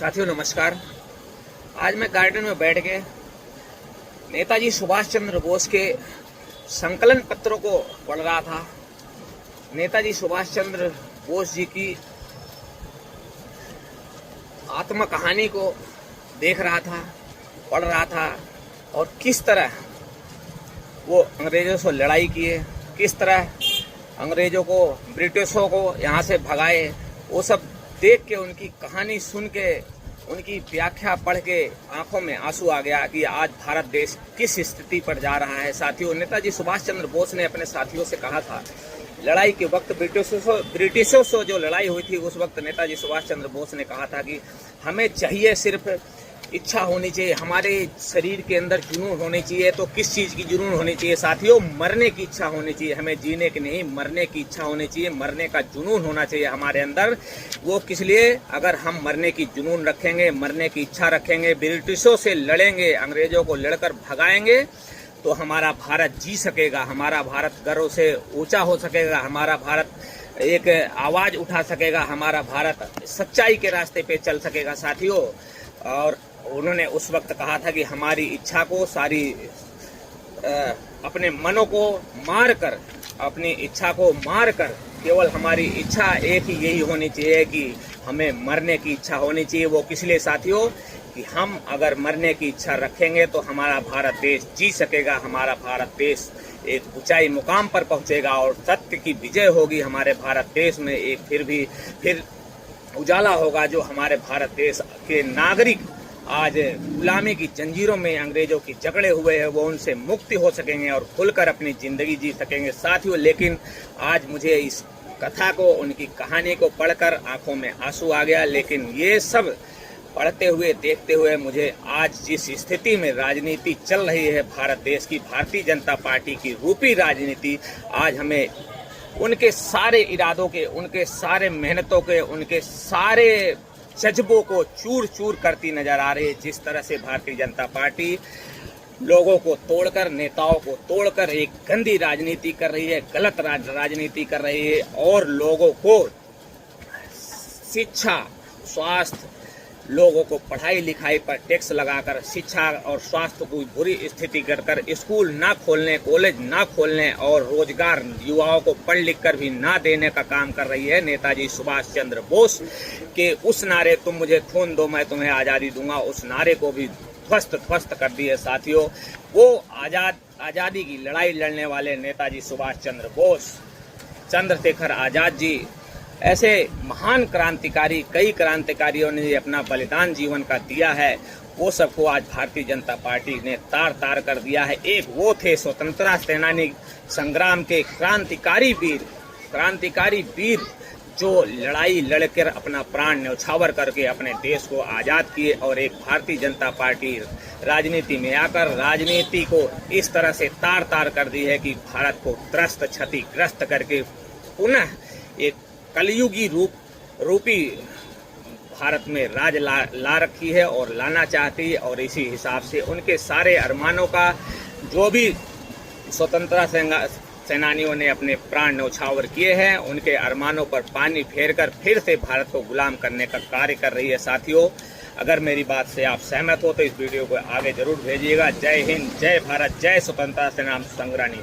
साथियों नमस्कार। आज मैं गार्डन में बैठ के नेताजी सुभाष चंद्र बोस के संकलन पत्रों को पढ़ रहा था। नेताजी सुभाष चंद्र बोस जी की आत्म कहानी को देख रहा था, पढ़ रहा था और किस तरह वो अंग्रेजों से लड़ाई किए, किस तरह अंग्रेजों को, ब्रिटिशों को यहाँ से भगाए, वो सब देख के, उनकी कहानी सुन के, उनकी व्याख्या पढ़ के आंखों में आंसू आ गया कि आज भारत देश किस स्थिति पर जा रहा है। साथियों, नेताजी सुभाष चंद्र बोस ने अपने साथियों से कहा था, लड़ाई के वक्त ब्रिटिशों से जो लड़ाई हुई थी उस वक्त नेताजी सुभाष चंद्र बोस ने कहा था कि हमें चाहिए सिर्फ इच्छा होनी चाहिए, हमारे शरीर के अंदर जुनून होनी चाहिए। तो किस चीज़ की जुनून होनी चाहिए साथियों? मरने की इच्छा होनी चाहिए। हमें जीने की नहीं, मरने की इच्छा होनी चाहिए, मरने का जुनून होना चाहिए हमारे अंदर। वो किस लिए? अगर हम मरने की जुनून रखेंगे, मरने की इच्छा रखेंगे, ब्रिटिशों से लड़ेंगे, अंग्रेजों को लड़कर भगाएंगे तो हमारा भारत जी सकेगा, हमारा भारत गर्व से ऊंचा हो सकेगा, हमारा भारत एक आवाज़ उठा सकेगा, हमारा भारत सच्चाई के रास्ते पे चल सकेगा साथियों। और उन्होंने उस वक्त कहा था कि हमारी इच्छा को, सारी अपने मनों को मार कर, अपनी इच्छा को मार कर, केवल हमारी इच्छा एक ही यही होनी चाहिए कि हमें मरने की इच्छा होनी चाहिए। वो किस लिए साथियों? कि हम अगर मरने की इच्छा रखेंगे तो हमारा भारत देश जी सकेगा, हमारा भारत देश एक ऊंचाई मुकाम पर पहुंचेगा और सत्य की विजय होगी हमारे भारत देश में। एक फिर उजाला होगा। जो हमारे भारत देश के नागरिक आज गुलामी की जंजीरों में अंग्रेजों की जकड़े हुए हैं, वो उनसे मुक्ति हो सकेंगे और खुलकर अपनी जिंदगी जी सकेंगे साथियों। लेकिन आज मुझे इस कथा को, उनकी कहानी को पढ़कर आंखों में आंसू आ गया। लेकिन ये सब पढ़ते हुए, देखते हुए मुझे आज जिस स्थिति में राजनीति चल रही है भारत देश की, भारतीय जनता पार्टी की रूपी राजनीति, आज हमें उनके सारे इरादों के, उनके सारे मेहनतों के, उनके सारे जज्बों को चूर चूर करती नजर आ रही है। जिस तरह से भारतीय जनता पार्टी लोगों को तोड़कर, नेताओं को तोड़कर एक गंदी राजनीति कर रही है, गलत राजनीति कर रही है और लोगों को शिक्षा, स्वास्थ्य, लोगों को पढ़ाई लिखाई पर टैक्स लगाकर शिक्षा और स्वास्थ्य को बुरी स्थिति कर स्कूल ना खोलने, कॉलेज ना खोलने और रोजगार युवाओं को पढ़ लिख कर भी ना देने का काम कर रही है नेताजी सुभाष चंद्र बोस के उस नारे, तुम मुझे खून दो मैं तुम्हें आज़ादी दूंगा, उस नारे को भी ध्वस्त कर दिए साथियों। वो आज़ादी की लड़ाई लड़ने वाले नेताजी सुभाष चंद्र बोस, चंद्रशेखर आज़ाद जी, ऐसे महान क्रांतिकारी, कई क्रांतिकारियों ने अपना बलिदान जीवन का दिया है, वो सबको आज भारतीय जनता पार्टी ने तार तार कर दिया है। एक वो थे स्वतंत्रता सेनानी संग्राम के क्रांतिकारी वीर जो लड़ाई लड़कर अपना प्राण न्यौछावर करके अपने देश को आज़ाद किए। और एक भारतीय जनता पार्टी राजनीति में आकर राजनीति को इस तरह से तार तार कर दी है कि भारत को त्रस्त, क्षतिग्रस्त करके पुनः एक कलयुगी रूपी भारत में राज ला रखी है और लाना चाहती है। और इसी हिसाब से उनके सारे अरमानों का, जो भी स्वतंत्रता सेनानियों ने अपने प्राण न्यौछावर किए हैं, उनके अरमानों पर पानी फेरकर फिर से भारत को गुलाम करने का कार्य कर रही है साथियों। अगर मेरी बात से आप सहमत हो तो इस वीडियो को आगे जरूर भेजिएगा। जय हिंद, जय भारत, जय स्वतंत्रता सेनानी संग्रामी।